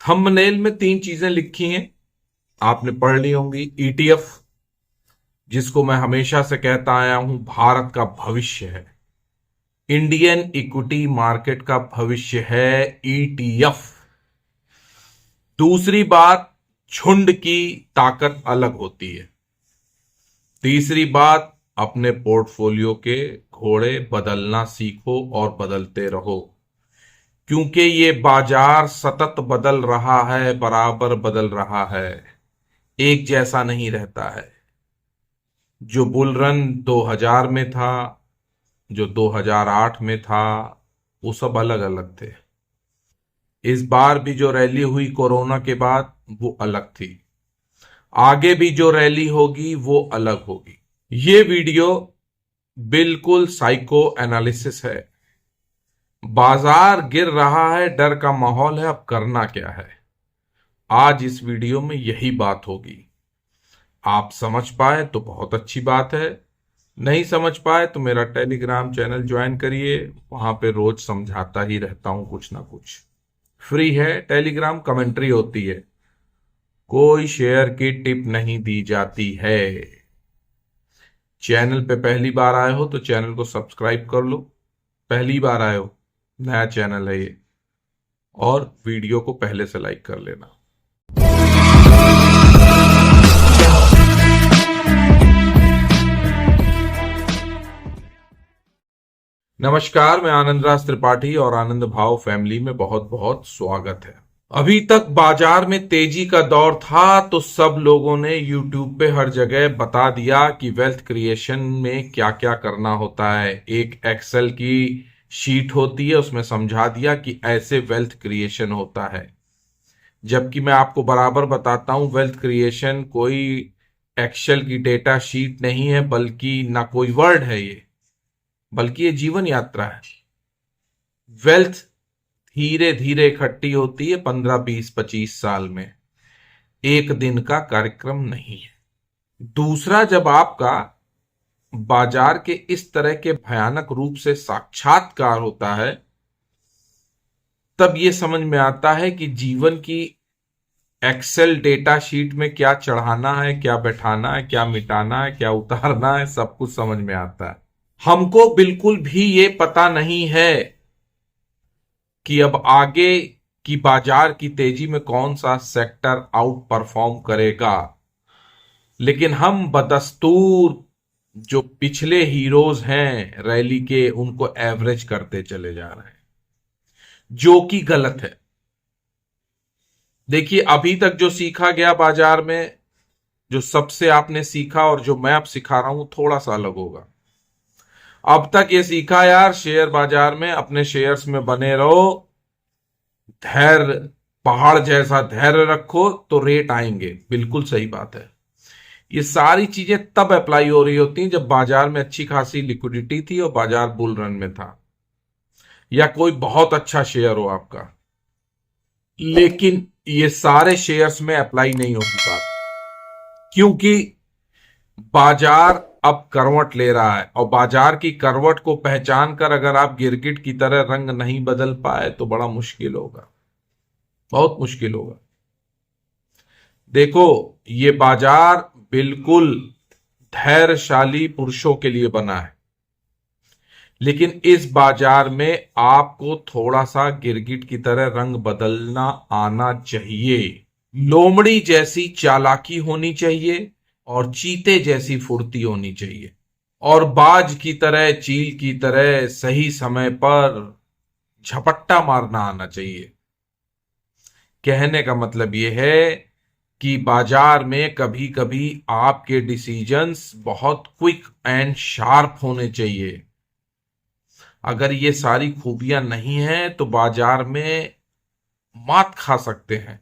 Thumbnail में 3 चीजें लिखी हैं, आपने पढ़ ली होंगी। ईटीएफ, जिसको मैं हमेशा से कहता आया हूं भारत का भविष्य है, इंडियन इक्विटी मार्केट का भविष्य है ईटीएफ। दूसरी बात, झुंड की ताकत अलग होती है। तीसरी बात, अपने पोर्टफोलियो के घोड़े बदलना सीखो और बदलते रहो, क्योंकि ये बाजार सतत बदल रहा है, बराबर बदल रहा है, एक जैसा नहीं रहता है। जो बुल रन 2000 में था, जो 2008 में था, वो सब अलग अलग थे। इस बार भी जो रैली हुई कोरोना के बाद, वो अलग थी। आगे भी जो रैली होगी वो अलग होगी। ये वीडियो बिल्कुल साइको एनालिसिस है। बाजार गिर रहा है, डर का माहौल है, अब करना क्या है, आज इस वीडियो में यही बात होगी। आप समझ पाए तो बहुत अच्छी बात है, नहीं समझ पाए तो मेरा टेलीग्राम चैनल ज्वाइन करिए, वहां पे रोज समझाता ही रहता हूं कुछ ना कुछ। फ्री है टेलीग्राम, कमेंट्री होती है, कोई शेयर की टिप नहीं दी जाती है। चैनल पे पहली बार आए हो तो चैनल को सब्सक्राइब कर लो, पहली बार आए हो, नया चैनल है ये, और वीडियो को पहले से लाइक कर लेना। नमस्कार, मैं आनंद राज त्रिपाठी और आनंद भाव फैमिली में बहुत बहुत स्वागत है। अभी तक बाजार में तेजी का दौर था तो सब लोगों ने यूट्यूब पे हर जगह बता दिया कि वेल्थ क्रिएशन में क्या क्या करना होता है। एक एक्सेल की शीट होती है, उसमें समझा दिया कि ऐसे वेल्थ क्रिएशन होता है। जबकि मैं आपको बराबर बताता हूं, वेल्थ क्रिएशन कोई एक्सेल की डेटा शीट नहीं है, बल्कि ना कोई वर्ड है ये, बल्कि ये जीवन यात्रा है। वेल्थ धीरे धीरे इकट्ठी होती है, 15 20 25 साल में, एक दिन का कार्यक्रम नहीं है। दूसरा, जब आपका बाजार के इस तरह के भयानक रूप से साक्षात्कार होता है, तब यह समझ में आता है कि जीवन की एक्सेल डेटा शीट में क्या चढ़ाना है, क्या बैठाना है, क्या मिटाना है, क्या उतारना है, सब कुछ समझ में आता है। हमको बिल्कुल भी ये पता नहीं है कि अब आगे की बाजार की तेजी में कौन सा सेक्टर आउट परफॉर्म करेगा, लेकिन हम बदस्तूर जो पिछले हीरोज हैं रैली के, उनको एवरेज करते चले जा रहे हैं, जो कि गलत है। देखिए, अभी तक जो सीखा गया बाजार में, जो सबसे आपने सीखा और जो मैं अब सिखा रहा हूं, थोड़ा सा अलग होगा। अब तक ये सीखा यार, शेयर बाजार में अपने शेयर्स में बने रहो, धैर्य, पहाड़ जैसा धैर्य रखो तो रेट आएंगे। बिल्कुल सही बात है। ये सारी चीजें तब अप्लाई हो रही होती हैं जब बाजार में अच्छी खासी लिक्विडिटी थी और बाजार बुल रन में था, या कोई बहुत अच्छा शेयर हो आपका। लेकिन ये सारे शेयर्स में अप्लाई नहीं होगी बात, क्योंकि बाजार अब करवट ले रहा है, और बाजार की करवट को पहचान कर अगर आप गिरगिट की तरह रंग नहीं बदल पाए तो बड़ा मुश्किल होगा, बहुत मुश्किल होगा। देखो, ये बाजार बिल्कुल धैर्यशाली पुरुषों के लिए बना है, लेकिन इस बाजार में आपको थोड़ा सा गिरगिट की तरह रंग बदलना आना चाहिए। लोमड़ी जैसी चालाकी होनी चाहिए और चीते जैसी फुर्ती होनी चाहिए, और बाज की तरह, चील की तरह सही समय पर झपट्टा मारना आना चाहिए। कहने का मतलब यह है कि बाजार में कभी कभी आपके डिसीजंस बहुत क्विक एंड शार्प होने चाहिए। अगर ये सारी खूबियां नहीं हैं तो बाजार में मात खा सकते हैं,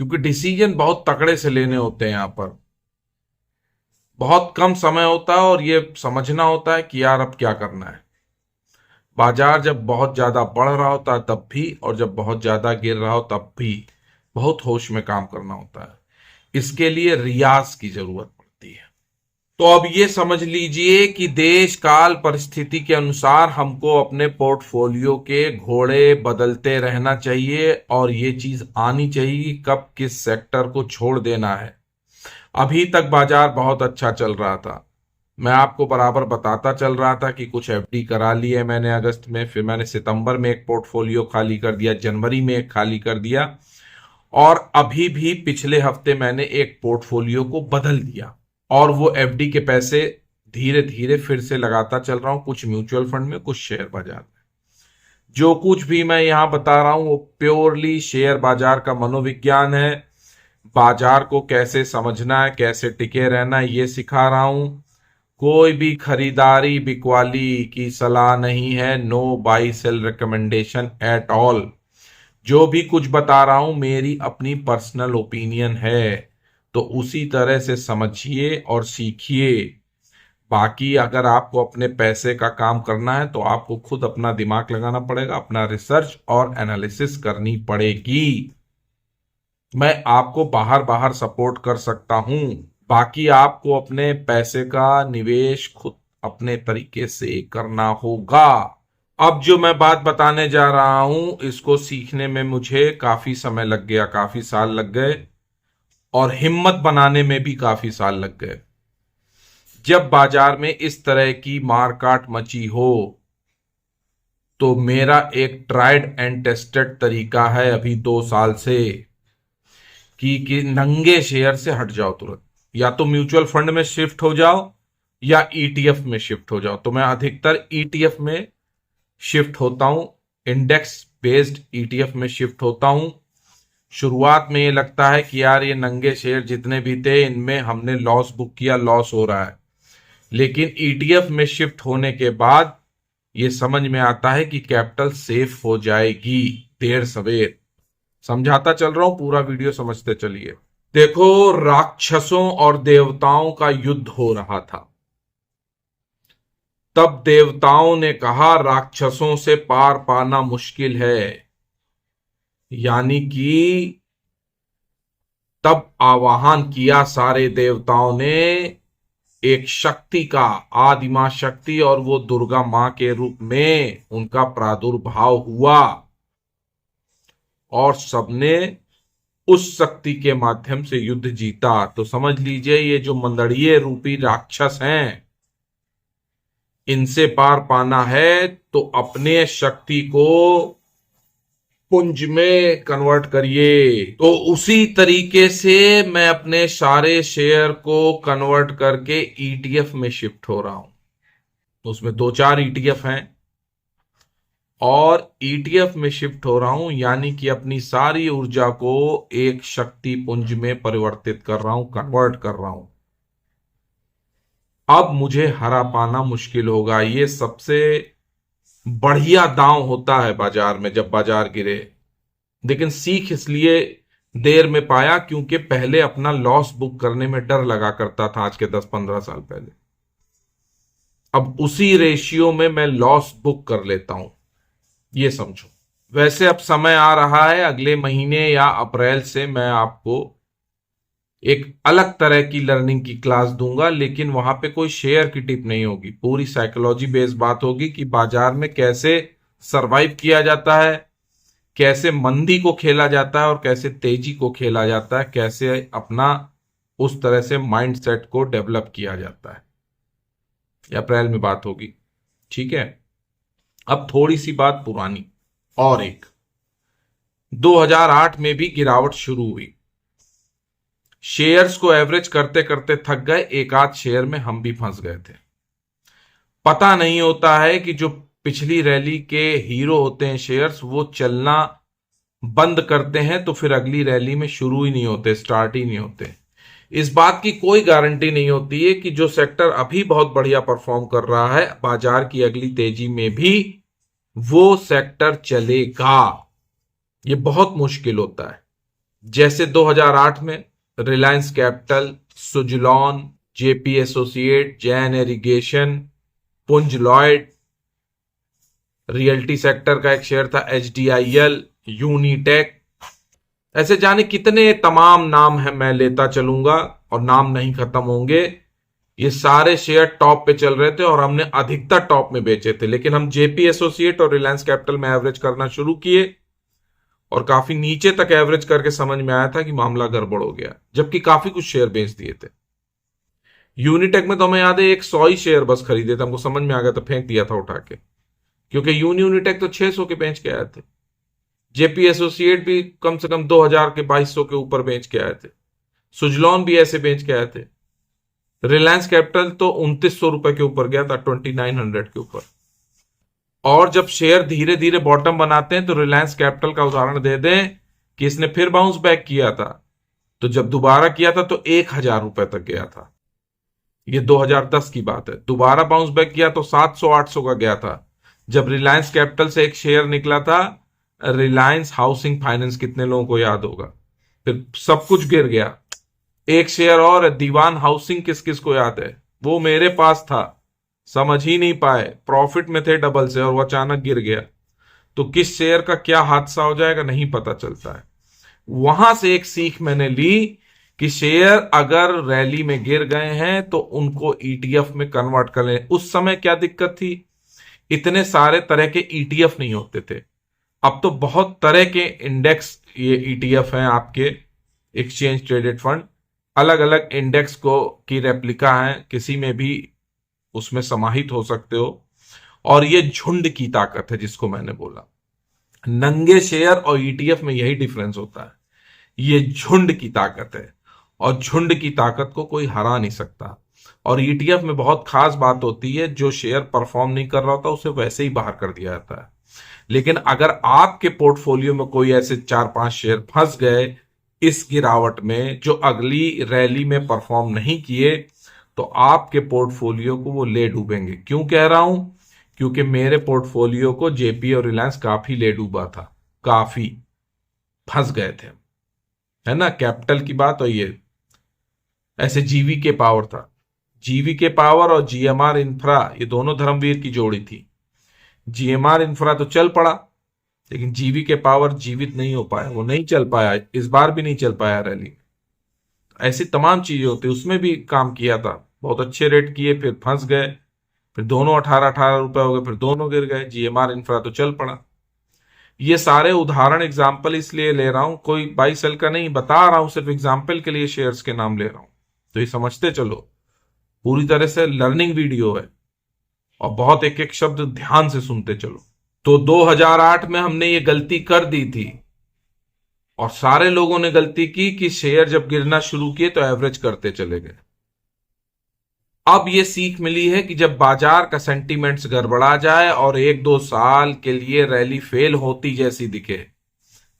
क्योंकि डिसीजन बहुत तकड़े से लेने होते हैं। यहां पर बहुत कम समय होता है और ये समझना होता है कि यार अब क्या करना है। बाजार जब बहुत ज्यादा बढ़ रहा होता है तब भी, और जब बहुत ज्यादा गिर रहा हो तब भी बहुत होश में काम करना होता है। इसके लिए रियाज की जरूरत पड़ती है। तो अब ये समझ लीजिए कि देश काल परिस्थिति के अनुसार हमको अपने पोर्टफोलियो के घोड़े बदलते रहना चाहिए और ये चीज आनी चाहिए कि कब किस सेक्टर को छोड़ देना है। अभी तक बाजार बहुत अच्छा चल रहा था, मैं आपको बराबर बताता चल रहा था कि कुछ एफडी करा ली है मैंने अगस्त में, फिर मैंने सितंबर में एक पोर्टफोलियो खाली कर दिया, जनवरी में एक खाली कर दिया और अभी भी पिछले हफ्ते मैंने एक पोर्टफोलियो को बदल दिया और वो एफडी के पैसे धीरे धीरे फिर से लगाता चल रहा हूं, कुछ म्यूचुअल फंड में, कुछ शेयर बाजार में। जो कुछ भी मैं यहां बता रहा हूं वो प्योरली शेयर बाजार का मनोविज्ञान है। बाजार को कैसे समझना है, कैसे टिके रहना है, ये सिखा रहा हूं। कोई भी खरीदारी बिकवाली की सलाह नहीं है, no buy sell recommendation at all. जो भी कुछ बता रहा हूं मेरी अपनी पर्सनल ओपिनियन है, तो उसी तरह से समझिए और सीखिए। बाकी अगर आपको अपने पैसे का काम करना है तो आपको खुद अपना दिमाग लगाना पड़ेगा, अपना रिसर्च और एनालिसिस करनी पड़ेगी। मैं आपको बाहर बाहर सपोर्ट कर सकता हूं, बाकी आपको अपने पैसे का निवेश खुद अपने तरीके से करना होगा। अब जो मैं बात बताने जा रहा हूं इसको सीखने में मुझे काफी समय लग गया, काफी साल लग गए और हिम्मत बनाने में भी काफी साल लग गए। जब बाजार में इस तरह की मारकाट मची हो तो मेरा एक ट्राइड एंड टेस्टेड तरीका है अभी 2 साल से कि नंगे शेयर से हट जाओ तुरंत, या तो म्यूचुअल फंड में शिफ्ट हो जाओ या ईटीएफ में शिफ्ट हो जाओ। तो मैं अधिकतर ईटीएफ में शिफ्ट होता हूं, इंडेक्स बेस्ड ईटीएफ में शिफ्ट होता हूं। शुरुआत में ये लगता है कि यार ये नंगे शेयर जितने भी थे इनमें हमने लॉस बुक किया, लॉस हो रहा है, लेकिन ईटीएफ में शिफ्ट होने के बाद ये समझ में आता है कि कैपिटल सेफ हो जाएगी देर सवेर। समझाता चल रहा हूं, पूरा वीडियो समझते चलिए। देखो, राक्षसों और देवताओं का युद्ध हो रहा था। तब देवताओं ने कहा राक्षसों से पार पाना मुश्किल है, यानी कि तब आवाहन किया सारे देवताओं ने एक शक्ति का, आदि मां शक्ति, और वो दुर्गा मां के रूप में उनका प्रादुर्भाव हुआ और सबने उस शक्ति के माध्यम से युद्ध जीता। तो समझ लीजिए ये जो मंदड़िए रूपी राक्षस हैं इनसे पार पाना है तो अपने शक्ति को पुंज में कन्वर्ट करिए। तो उसी तरीके से मैं अपने सारे शेयर को कन्वर्ट करके ईटीएफ में शिफ्ट हो रहा हूं। तो उसमें 2-4 ईटीएफ हैं और ईटीएफ में शिफ्ट हो रहा हूं, यानी कि अपनी सारी ऊर्जा को एक शक्ति पुंज में परिवर्तित कर रहा हूं, कन्वर्ट कर रहा हूं। अब मुझे हरा पाना मुश्किल होगा। ये सबसे बढ़िया दांव होता है बाजार में जब बाजार गिरे, लेकिन सीख इसलिए देर में पाया क्योंकि पहले अपना लॉस बुक करने में डर लगा करता था, आज के 10-15 साल पहले। अब उसी रेशियो में मैं लॉस बुक कर लेता हूं, ये समझो। वैसे अब समय आ रहा है, अगले महीने या अप्रैल से मैं आपको एक अलग तरह की लर्निंग की क्लास दूंगा, लेकिन वहां पे कोई शेयर की टिप नहीं होगी, पूरी साइकोलॉजी बेस्ड बात होगी कि बाजार में कैसे सरवाइव किया जाता है, कैसे मंदी को खेला जाता है और कैसे तेजी को खेला जाता है, कैसे अपना उस तरह से माइंड सेट को डेवलप किया जाता है। ये अप्रैल में बात होगी, ठीक है। अब थोड़ी सी बात पुरानी और एक 2008 में भी गिरावट शुरू हुई, शेयर्स को एवरेज करते करते थक गए, एक आध शेयर में हम भी फंस गए थे। पता नहीं होता है कि जो पिछली रैली के हीरो होते हैं शेयर्स, वो चलना बंद करते हैं तो फिर अगली रैली में शुरू ही नहीं होते, स्टार्ट ही नहीं होते। इस बात की कोई गारंटी नहीं होती है कि जो सेक्टर अभी बहुत बढ़िया परफॉर्म कर रहा है बाजार की अगली तेजी में भी वो सेक्टर चलेगा। ये बहुत मुश्किल होता है। जैसे 2008 में Reliance capital, Suzlon, JP associate, Jain irrigation, पुंज लॉयड, रियल्टी सेक्टर का एक शेयर था एचडीआईएल, यूनिटेक, ऐसे जाने कितने तमाम नाम है, मैं लेता चलूंगा और नाम नहीं खत्म होंगे। ये सारे शेयर टॉप पे चल रहे थे और हमने अधिकतर टॉप में बेचे थे, लेकिन हम जेपी एसोसिएट और रिलायंस कैपिटल में एवरेज करना शुरू किए और काफी नीचे तक एवरेज करके समझ में आया था कि मामला गड़बड़ हो गया, जबकि काफी कुछ शेयर बेच दिए थे। यूनिटेक में तो हमें याद है 100 ही शेयर बस खरीदे थे, हमको समझ में आ गया तो फेंक दिया था उठा के, क्योंकि यूनिटेक तो 600 के बेच के आए थे। जेपी एसोसिएट भी कम से कम 2000 के 2200 के ऊपर बेच के आए थे। सुजलॉन भी ऐसे बेच के आए थे। रिलायंस कैपिटल तो 2900 रुपए के ऊपर गया था, 2900 के ऊपर। और जब शेयर धीरे धीरे बॉटम बनाते हैं तो रिलायंस कैपिटल का उदाहरण दे दें कि इसने फिर बाउंस बैक किया था, तो जब दोबारा किया था तो 1000 रुपए तक गया था। ये 2010 की बात है। दोबारा बाउंस बैक किया तो 700-800 का गया था, जब रिलायंस कैपिटल से एक शेयर निकला था रिलायंस हाउसिंग फाइनेंस, कितने लोगों को याद होगा। फिर सब कुछ गिर गया। एक शेयर और दीवान हाउसिंग, किस किस को याद है, वो मेरे पास था, समझ ही नहीं पाए, प्रॉफिट में थे डबल से और वो अचानक गिर गया। तो किस शेयर का क्या हादसा हो जाएगा नहीं पता चलता है। वहां से एक सीख मैंने ली कि शेयर अगर रैली में गिर गए हैं तो उनको ईटीएफ में कन्वर्ट कर लें। उस समय क्या दिक्कत थी, इतने सारे तरह के ईटीएफ नहीं होते थे। अब तो बहुत तरह के इंडेक्स ये ईटीएफ हैं, आपके एक्सचेंज ट्रेडेड फंड, अलग अलग इंडेक्स को की रेप्लिका है, किसी में भी उसमें समाहित हो सकते हो। और ये झुंड की ताकत है जिसको मैंने बोला। नंगे शेयर और ईटीएफ में यही डिफरेंस होता है, ये झुंड की ताकत है और झुंड की ताकत को कोई हरा नहीं सकता। और ईटीएफ में बहुत खास बात होती है, जो शेयर परफॉर्म नहीं कर रहा होता उसे वैसे ही बाहर कर दिया जाता है। लेकिन अगर आपके पोर्टफोलियो में कोई ऐसे 4-5 शेयर फंस गए इस गिरावट में, जो अगली रैली में परफॉर्म नहीं किए, तो आपके पोर्टफोलियो को वो ले डूबेंगे। क्यों कह रहा हूं, क्योंकि मेरे पोर्टफोलियो को जेपी और रिलायंस काफी ले डूबा था, काफी फंस गए थे, है ना। कैपिटल की बात हुई है। ऐसे जीवी के पावर था, जीवी के पावर और जीएमआर इंफ्रा, ये दोनों धर्मवीर की जोड़ी थी। जीएमआर इंफ्रा तो चल पड़ा, लेकिन जीवी के पावर जीवित नहीं हो पाया, वो नहीं चल पाया, इस बार भी नहीं चल पाया रैली। ऐसी तमाम चीजें होती, उसमें भी काम किया था, बहुत अच्छे रेट किए, फिर फंस गए, फिर दोनों 18-18 रुपए हो गए, फिर दोनों गिर गए। जीएमआर इंफ्रा तो चल पड़ा। ये सारे उदाहरण एग्जाम्पल इसलिए ले रहा हूं, कोई बाई सेल का नहीं बता रहा हूं, सिर्फ एग्जाम्पल के लिए शेयर्स के नाम ले रहा हूं। तो ये समझते चलो, पूरी तरह से लर्निंग वीडियो है और बहुत एक एक शब्द ध्यान से सुनते चलो। तो 2008 में हमने ये गलती कर दी थी और सारे लोगों ने गलती की कि शेयर जब गिरना शुरू किए तो एवरेज करते चले गए। अब ये सीख मिली है कि जब बाजार का सेंटीमेंट्स गड़बड़ा जाए और 1-2 साल के लिए रैली फेल होती जैसी दिखे,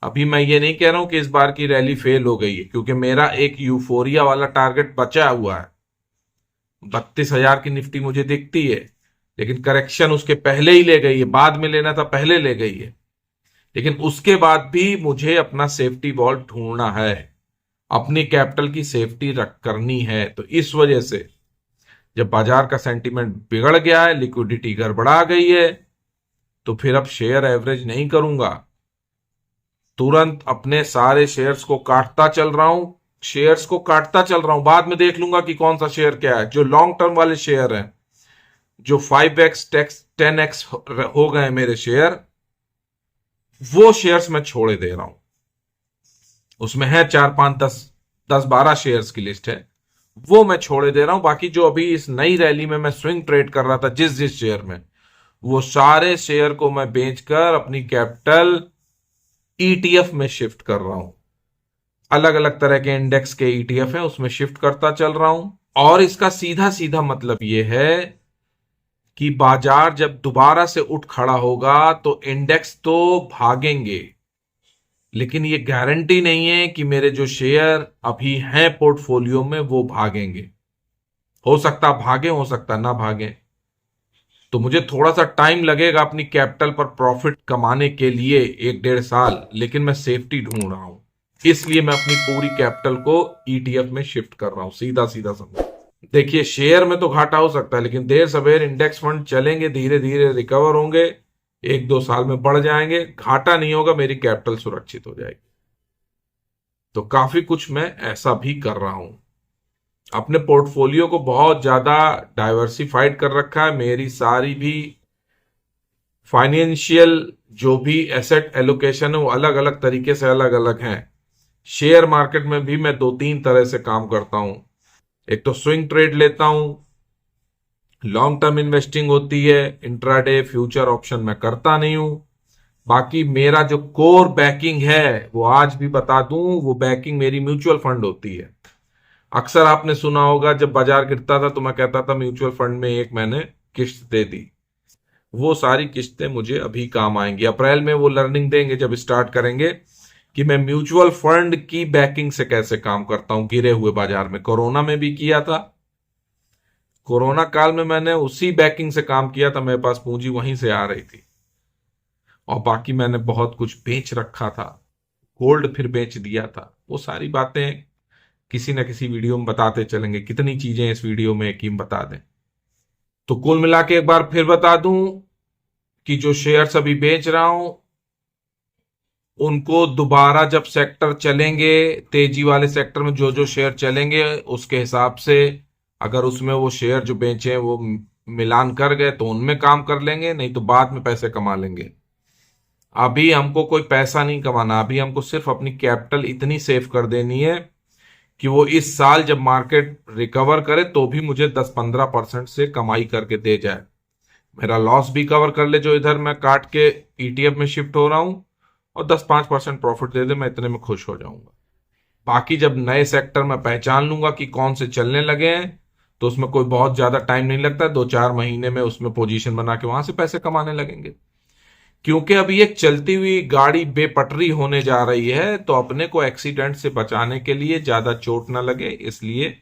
अभी मैं ये नहीं कह रहा हूं कि इस बार की रैली फेल हो गई है, क्योंकि मेरा एक यूफोरिया वाला टारगेट बचा हुआ है। 32,000 की निफ्टी मुझे दिखती है, लेकिन करेक्शन उसके पहले ही ले गई है, बाद में लेना था पहले ले गई है। लेकिन उसके बाद भी मुझे अपना सेफ्टी वॉल्व ढूंढना है, अपनी कैपिटल की सेफ्टी रख करनी है। तो इस वजह से जब बाजार का सेंटीमेंट बिगड़ गया है, लिक्विडिटी गड़बड़ा गई है, तो फिर अब शेयर एवरेज नहीं करूंगा, तुरंत अपने सारे शेयर्स को काटता चल रहा हूं, शेयर्स को काटता चल रहा हूं। बाद में देख लूंगा कि कौन सा शेयर क्या है। जो लॉन्ग टर्म वाले शेयर हैं, जो 5x 10x हो गए मेरे शेयर, वो शेयर्स मैं छोड़े दे रहा हूं। उसमें है 4-5-10-12 शेयर्स की लिस्ट है, वो मैं छोड़े दे रहा हूं। बाकी जो अभी इस नई रैली में मैं स्विंग ट्रेड कर रहा था जिस शेयर में, वो सारे शेयर को मैं बेचकर अपनी कैपिटल ईटीएफ में शिफ्ट कर रहा हूं। अलग अलग तरह के इंडेक्स के ईटीएफ है, उसमें शिफ्ट करता चल रहा हूं। और इसका सीधा सीधा मतलब यह है कि बाजार जब दोबारा से उठ खड़ा होगा तो इंडेक्स तो भागेंगे, लेकिन ये गारंटी नहीं है कि मेरे जो शेयर अभी हैं पोर्टफोलियो में वो भागेंगे। हो सकता भागे, हो सकता ना भागे। तो मुझे थोड़ा सा टाइम लगेगा अपनी कैपिटल पर प्रॉफिट कमाने के लिए, 1-1.5 साल, लेकिन मैं सेफ्टी ढूंढ रहा हूं, इसलिए मैं अपनी पूरी कैपिटल को ईटीएफ में शिफ्ट कर रहा हूं। सीधा सीधा समझो। देखिए, शेयर में तो घाटा हो सकता है, लेकिन देर सवेर इंडेक्स फंड चलेंगे, धीरे धीरे रिकवर होंगे, 1-2 साल में बढ़ जाएंगे, घाटा नहीं होगा, मेरी कैपिटल सुरक्षित हो जाएगी। तो काफी कुछ मैं ऐसा भी कर रहा हूं। अपने पोर्टफोलियो को बहुत ज्यादा डाइवर्सिफाइड कर रखा है। मेरी सारी भी फाइनेंशियल जो भी एसेट एलोकेशन है वो अलग अलग तरीके से अलग अलग हैं। शेयर मार्केट में भी मैं 2-3 तरह से काम करता हूं। एक तो स्विंग ट्रेड लेता हूं, लॉन्ग टर्म इन्वेस्टिंग होती है, इंट्राडे फ्यूचर ऑप्शन मैं करता नहीं हूं। बाकी मेरा जो कोर बैकिंग है वो आज भी बता दूं, वो बैकिंग मेरी म्यूचुअल फंड होती है। अक्सर आपने सुना होगा जब बाजार गिरता था तो मैं कहता था म्यूचुअल फंड में एक मैंने किस्त दे दी। वो सारी किस्तें मुझे अभी काम आएंगी। अप्रैल में वो लर्निंग देंगे जब स्टार्ट करेंगे कि मैं म्यूचुअल फंड की बैकिंग से कैसे काम करता हूं गिरे हुए बाजार में। कोरोना में भी किया था। कोरोना काल में मैंने उसी बैकिंग से काम किया था, मेरे पास पूंजी वहीं से आ रही थी। और बाकी मैंने बहुत कुछ बेच रखा था, गोल्ड फिर बेच दिया था। वो सारी बातें किसी न किसी वीडियो में बताते चलेंगे। कितनी चीजें इस वीडियो में एक ही बता दें। तो कुल मिला के एक बार फिर बता दूं कि जो शेयर्स अभी बेच रहा हूं उनको दोबारा जब सेक्टर चलेंगे, तेजी वाले सेक्टर में जो जो शेयर चलेंगे उसके हिसाब से अगर उसमें वो शेयर जो बेचे हैं वो मिलान कर गए तो उनमें काम कर लेंगे, नहीं तो बाद में पैसे कमा लेंगे। अभी हमको कोई पैसा नहीं कमाना, अभी हमको सिर्फ अपनी कैपिटल इतनी सेव कर देनी है कि वो इस साल जब मार्केट रिकवर करे तो भी मुझे 10-15% से कमाई करके दे जाए। मेरा लॉस भी कवर कर ले जो इधर मैं काट के ईटीएफ में शिफ्ट हो रहा हूं, और 10-5% प्रॉफिट दे दे, मैं इतने में खुश हो जाऊंगा। बाकी जब नए सेक्टर में पहचान लूंगा कि कौन से चलने लगे हैं तो उसमें कोई बहुत ज्यादा टाइम नहीं लगता, 2-4 महीने में उसमें पोजीशन बना के वहां से पैसे कमाने लगेंगे। क्योंकि अभी एक चलती हुई गाड़ी बेपटरी होने जा रही है, तो अपने को एक्सीडेंट से बचाने के लिए ज्यादा चोट ना लगे इसलिए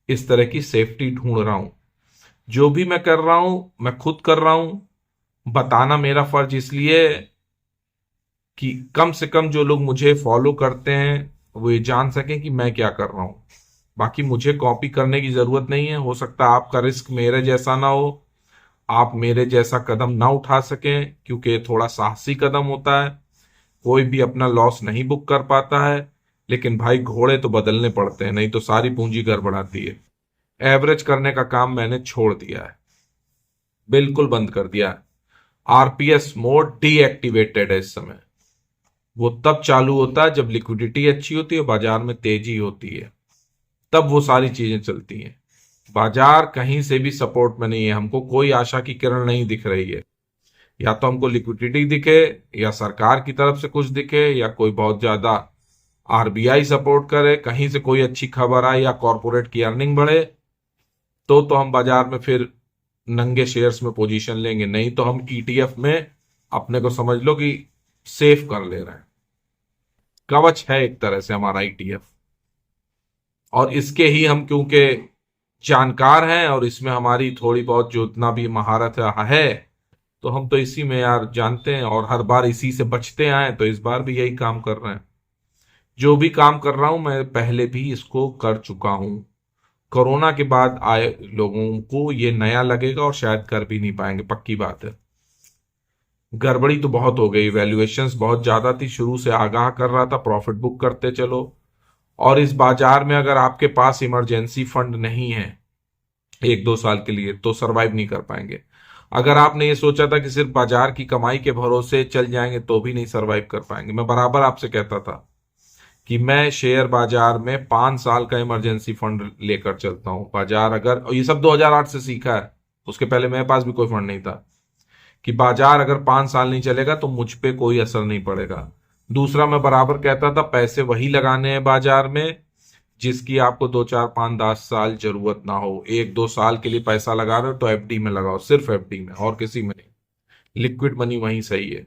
इस तरह की सेफ्टी ढूंढ रहा हूं। जो भी मैं कर रहा हूं मैं खुद कर रहा हूं। बताना मेरा फर्ज इसलिए कि कम से कम जो लोग मुझे फॉलो करते हैं वो ये जान सकें कि मैं क्या कर रहा हूं। बाकी मुझे कॉपी करने की जरूरत नहीं है। हो सकता है आपका रिस्क मेरे जैसा ना हो, आप मेरे जैसा कदम ना उठा सकें, क्योंकि ये थोड़ा साहसी कदम होता है। कोई भी अपना लॉस नहीं बुक कर पाता है, लेकिन भाई घोड़े तो बदलने पड़ते हैं, नहीं तो सारी पूंजी गड़बड़ाती है। एवरेज करने का काम मैंने छोड़ दिया है, बिल्कुल बंद कर दिया है। आरपीएस मोड डीएक्टिवेटेड है इस समय। वो तब चालू होता है जब लिक्विडिटी अच्छी होती है, बाजार में तेजी होती है, तब वो सारी चीजें चलती हैं। बाजार कहीं से भी सपोर्ट में नहीं है, हमको कोई आशा की किरण नहीं दिख रही है। या तो हमको लिक्विडिटी दिखे, या सरकार की तरफ से कुछ दिखे, या कोई बहुत ज्यादा आरबीआई सपोर्ट करे, कहीं से कोई अच्छी खबर आए, या कॉरपोरेट की अर्निंग बढ़े, तो हम बाजार में फिर नंगे शेयर्स में पोजीशन लेंगे। नहीं तो हम ईटीएफ में अपने को समझ लो कि सेफ कर ले रहे हैं। कवच है एक तरह से हमारा ईटीएफ, और इसके ही हम क्योंकि जानकार हैं और इसमें हमारी थोड़ी बहुत जो इतना भी महारत है तो हम तो इसी में यार जानते हैं और हर बार इसी से बचते आए, तो इस बार भी यही काम कर रहे हैं। जो भी काम कर रहा हूं मैं पहले भी इसको कर चुका हूं। कोरोना के बाद आए लोगों को ये नया लगेगा और शायद कर भी नहीं पाएंगे, पक्की बात है। गड़बड़ी तो बहुत हो गई, वैल्यूएशंस बहुत ज्यादा थी, शुरू से आगाह कर रहा था प्रॉफिट बुक करते चलो। और इस बाजार में अगर आपके पास इमरजेंसी फंड नहीं है 1-2 साल के लिए तो सरवाइव नहीं कर पाएंगे। अगर आपने ये सोचा था कि सिर्फ बाजार की कमाई के भरोसे चल जाएंगे तो भी नहीं सरवाइव कर पाएंगे। मैं बराबर आपसे कहता था कि मैं शेयर बाजार में 5 साल का इमरजेंसी फंड लेकर चलता हूं। बाजार अगर, और ये सब 2008 से सीखा है, उसके पहले मेरे पास भी कोई फंड नहीं था, कि बाजार अगर 5 साल नहीं चलेगा तो मुझ पे कोई असर नहीं पड़ेगा। दूसरा, मैं बराबर कहता था पैसे वही लगाने हैं बाजार में जिसकी आपको 2-4-5-10 साल जरूरत ना हो। 1-2 साल के लिए पैसा लगा रहे हो तो एफडी में लगाओ, सिर्फ एफडी में, और किसी में नहीं। लिक्विड मनी वहीं सही है।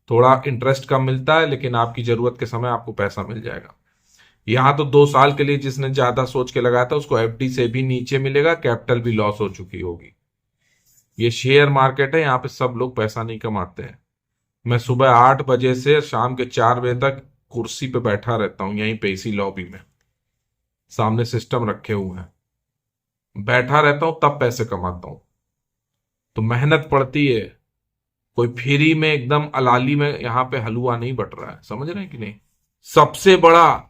थोड़ा इंटरेस्ट कम मिलता है लेकिन आपकी जरूरत के समय आपको पैसा मिल जाएगा। यहां तो 2 साल के लिए जिसने ज्यादा सोच के लगाया था उसको एफडी से भी नीचे मिलेगा, कैपिटल भी लॉस हो चुकी होगी। ये शेयर मार्केट है, यहाँ पे सब लोग पैसा नहीं कमाते हैं। मैं सुबह 8 बजे से शाम के 4 बजे तक कुर्सी पे बैठा रहता हूं, यहीं पे इसी लॉबी में, सामने सिस्टम रखे हुए हैं, बैठा रहता हूं, तब पैसे कमाता हूं। तो मेहनत पड़ती है। कोई फ्री में एकदम अलाली में यहाँ पे हलवा नहीं बट रहा है, समझ रहे हैं कि नहीं। सबसे बड़ा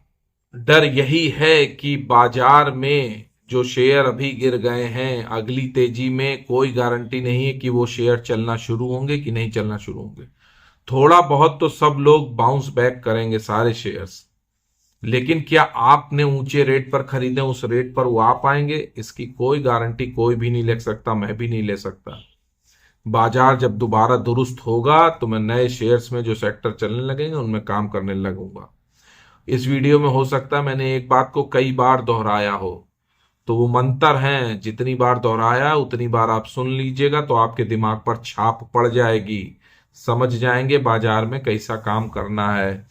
डर यही है कि बाजार में जो शेयर अभी गिर गए हैं, अगली तेजी में कोई गारंटी नहीं है कि वो शेयर चलना शुरू होंगे कि नहीं चलना शुरू होंगे। थोड़ा बहुत तो सब लोग बाउंस बैक करेंगे सारे शेयर्स, लेकिन क्या आपने ऊंचे रेट पर खरीदे उस रेट पर वो आ पाएंगे, इसकी कोई गारंटी कोई भी नहीं ले सकता, मैं भी नहीं ले सकता। बाजार जब दोबारा दुरुस्त होगा तो मैं नए शेयर्स में जो सेक्टर चलने लगेंगे उनमें काम करने लगूंगा। इस वीडियो में हो सकता है मैंने एक बात को कई बार दोहराया हो, तो वो मंत्र हैं, जितनी बार दोहराया उतनी बार आप सुन लीजिएगा तो आपके दिमाग पर छाप पड़ जाएगी, समझ जाएंगे बाजार में कैसा काम करना है।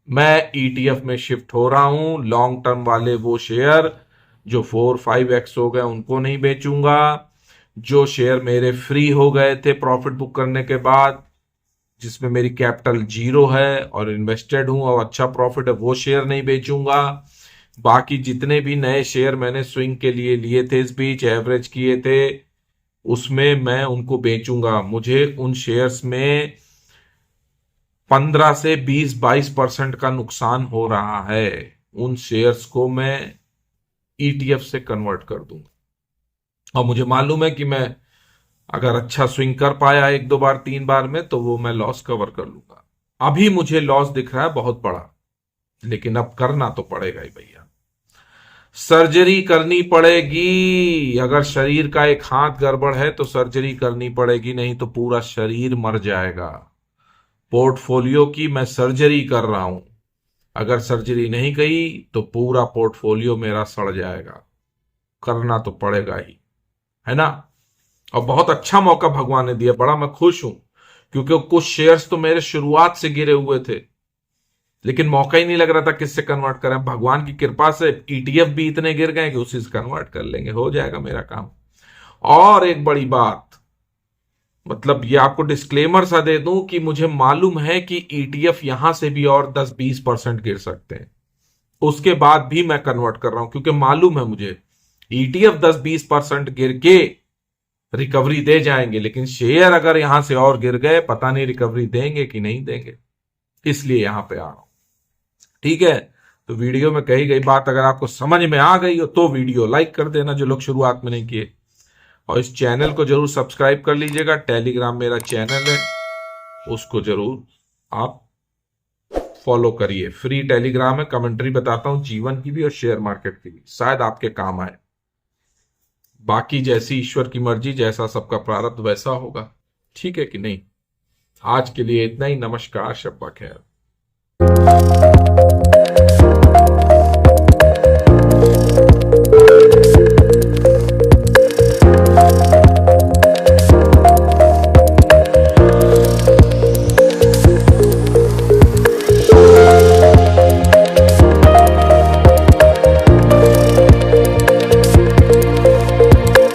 मैं ईटीएफ में शिफ्ट हो रहा हूं। लॉन्ग टर्म वाले वो शेयर जो 4-5x हो गए उनको नहीं बेचूंगा। जो शेयर मेरे फ्री हो गए थे प्रॉफिट बुक करने के बाद, जिसमें मेरी कैपिटल 0 है और इन्वेस्टेड हूं और अच्छा प्रॉफिट है, वो शेयर नहीं बेचूंगा। बाकी जितने भी नए शेयर मैंने स्विंग के लिए लिए थे, इस बीच एवरेज किए थे, उसमें मैं उनको बेचूंगा। मुझे उन शेयर्स में 15 से 20-22% का नुकसान हो रहा है। उन शेयर्स को मैं ईटीएफ से कन्वर्ट कर दूंगा और मुझे मालूम है कि मैं अगर अच्छा स्विंग कर पाया 1-2 बार 3 बार में तो वो मैं लॉस कवर कर लूंगा। अभी मुझे लॉस दिख रहा है बहुत बड़ा, लेकिन अब करना तो पड़ेगा ही भैया। सर्जरी करनी पड़ेगी। अगर शरीर का एक हाथ गड़बड़ है तो सर्जरी करनी पड़ेगी, नहीं तो पूरा शरीर मर जाएगा। पोर्टफोलियो की मैं सर्जरी कर रहा हूं। अगर सर्जरी नहीं गई तो पूरा पोर्टफोलियो मेरा सड़ जाएगा। करना तो पड़ेगा ही, है ना। और बहुत अच्छा मौका भगवान ने दिया, बड़ा मैं खुश हूं, क्योंकि कुछ शेयर्स तो मेरे शुरुआत से गिरे हुए थे, लेकिन मौका ही नहीं लग रहा था किससे कन्वर्ट करें। भगवान की कृपा से ईटीएफ भी इतने गिर गए कि उसी से कन्वर्ट कर लेंगे, हो जाएगा मेरा काम। और एक बड़ी बात, मतलब ये आपको डिस्क्लेमर सा दे दूं कि मुझे मालूम है कि ईटीएफ यहां से भी और 10-20% गिर सकते हैं, उसके बाद भी मैं कन्वर्ट कर रहा हूं, क्योंकि मालूम है मुझे ईटीएफ 10-20% गिर के रिकवरी दे जाएंगे, लेकिन शेयर अगर यहां से और गिर गए पता नहीं रिकवरी देंगे कि नहीं देंगे, इसलिए यहां पे आ रहा हूं। ठीक है, तो वीडियो में कही गई बात अगर आपको समझ में आ गई हो तो वीडियो लाइक कर देना, जो लोग शुरुआत में नहीं किए, और इस चैनल को जरूर सब्सक्राइब कर लीजिएगा। टेलीग्राम मेरा चैनल है, उसको जरूर आप फॉलो करिए। फ्री टेलीग्राम है, कमेंट्री बताता हूं जीवन की भी और शेयर मार्केट की भी, शायद आपके काम आए। बाकी जैसी ईश्वर की मर्जी, जैसा सबका प्रारब्ध वैसा होगा। ठीक है कि नहीं। आज के लिए इतना ही। नमस्कार, शब्बा खैर।